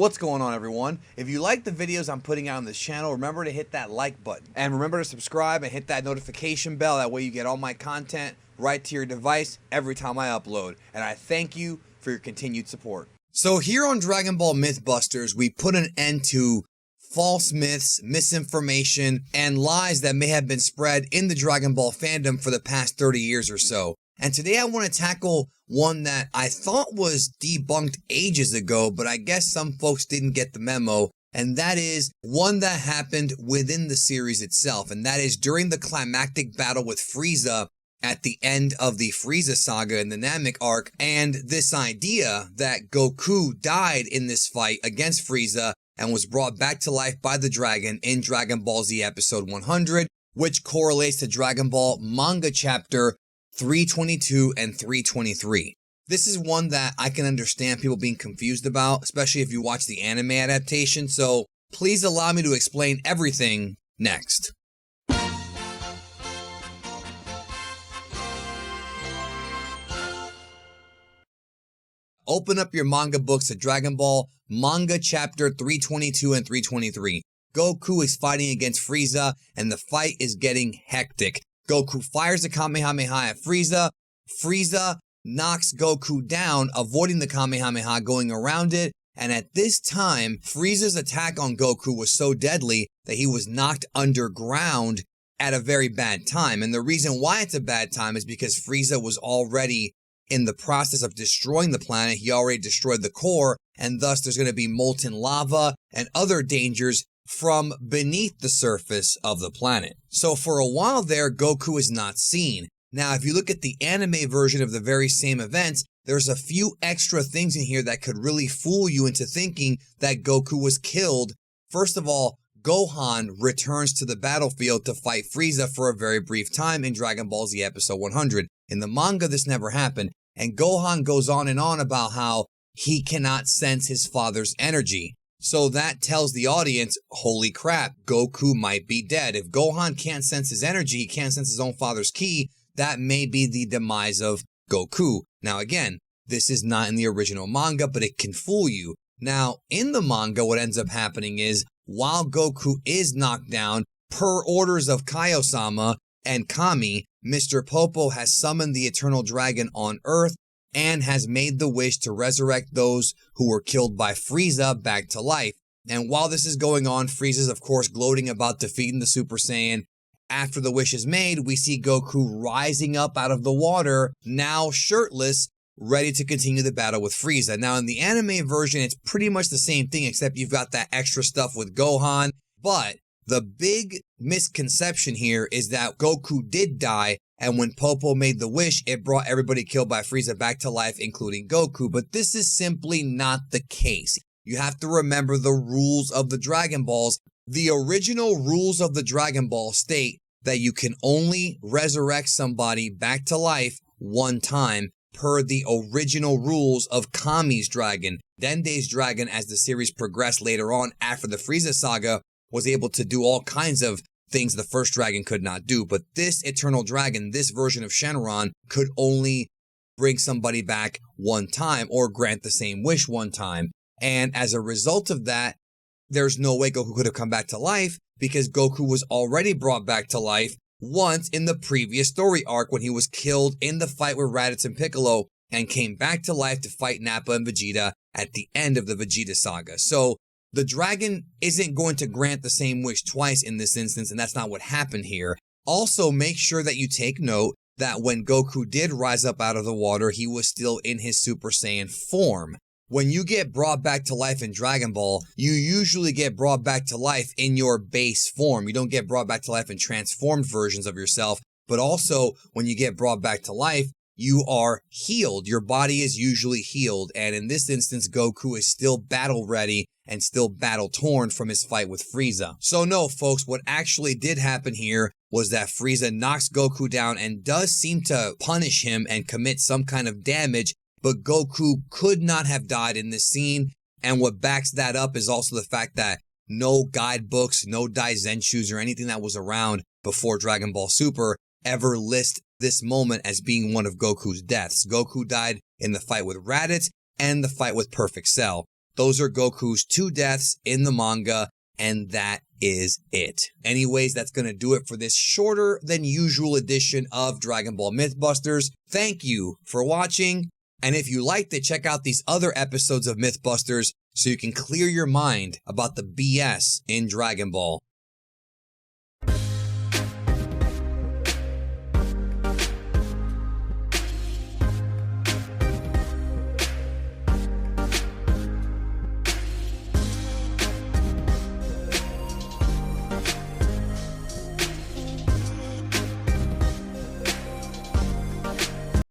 What's going on, everyone? If you like the videos I'm putting out on this channel, remember to hit that like button. And remember to subscribe and hit that notification bell. That way you get all my content right to your device every time I upload. And I thank you for your continued support. So here on Dragon Ball Mythbusters, we put an end to false myths, misinformation, and lies that may have been spread in the Dragon Ball fandom for the past 30 years or so. And today I want to tackle one that I thought was debunked ages ago, but I guess some folks didn't get the memo, and that is one that happened within the series itself, and that is during the climactic battle with Frieza at the end of the Frieza saga in the Namek arc, and this idea that Goku died in this fight against Frieza and was brought back to life by the dragon in Dragon Ball Z episode 100, which correlates to Dragon Ball Manga chapter 322 and 323. This is one that I can understand people being confused about, especially if you watch the anime adaptation, so please allow me to explain everything next. Open up your manga books at Dragon Ball Manga chapter 322 and 323. Goku is fighting against Frieza, and the fight is getting hectic. Goku fires a Kamehameha at Frieza. Frieza knocks Goku down, avoiding the Kamehameha, going around it. And at this time, Frieza's attack on Goku was so deadly that he was knocked underground at a very bad time. And the reason why it's a bad time is because Frieza was already in the process of destroying the planet. He already destroyed the core, and thus there's going to be molten lava and other dangers from beneath the surface of the planet. So for a while there, Goku is not seen. Now, if you look at the anime version of the very same events, there's a few extra things in here that could really fool you into thinking that Goku was killed. First of all, Gohan returns to the battlefield to fight Frieza for a very brief time in Dragon Ball Z episode 100. In the manga, this never happened, and Gohan goes on and on about how he cannot sense his father's energy. So that tells the audience, holy crap, Goku might be dead. If Gohan can't sense his energy, he can't sense his own father's ki, that may be the demise of Goku. Now again, this is not in the original manga, but it can fool you. Now, in the manga, what ends up happening is, while Goku is knocked down, per orders of Kaio-sama and Kami, Mr. Popo has summoned the Eternal Dragon on Earth and has made the wish to resurrect those who were killed by Frieza back to life. And while this is going on, Frieza's of course gloating about defeating the Super Saiyan. After the wish is made, we see Goku rising up out of the water, now shirtless, ready to continue the battle with Frieza. Now in the anime version, it's pretty much the same thing, except you've got that extra stuff with Gohan. But the big misconception here is that Goku did die, and when Popo made the wish, it brought everybody killed by Frieza back to life, including Goku. But this is simply not the case. You have to remember the rules of the Dragon Balls. The original rules of the Dragon Ball state that you can only resurrect somebody back to life one time per the original rules of Kami's dragon. Dende's dragon, as the series progressed later on after the Frieza saga, was able to do all kinds of things the first dragon could not do. But this Eternal Dragon, this version of Shenron, could only bring somebody back one time or grant the same wish one time. And as a result of that, there's no way Goku could have come back to life because Goku was already brought back to life once in the previous story arc when he was killed in the fight with Raditz and Piccolo and came back to life to fight Nappa and Vegeta at the end of the Vegeta saga. So the dragon isn't going to grant the same wish twice in this instance, and that's not what happened here. Also, make sure that you take note that when Goku did rise up out of the water, he was still in his Super Saiyan form. When you get brought back to life in Dragon Ball, you usually get brought back to life in your base form. You don't get brought back to life in transformed versions of yourself, but also when you get brought back to life, you are healed. Your body is usually healed, and in this instance, Goku is still battle ready and still battle torn from his fight with Frieza. So no, folks, what actually did happen here was that Frieza knocks Goku down and does seem to punish him and commit some kind of damage, but Goku could not have died in this scene. And what backs that up is also the fact that no guidebooks, no Daizenshus or anything that was around before Dragon Ball Super ever list this moment as being one of Goku's deaths. Goku died in the fight with Raditz and the fight with Perfect Cell. Those are Goku's 2 deaths in the manga, and that is it. Anyways, that's going to do it for this shorter than usual edition of Dragon Ball Mythbusters. Thank you for watching, and if you liked it, check out these other episodes of Mythbusters so you can clear your mind about the BS in Dragon Ball.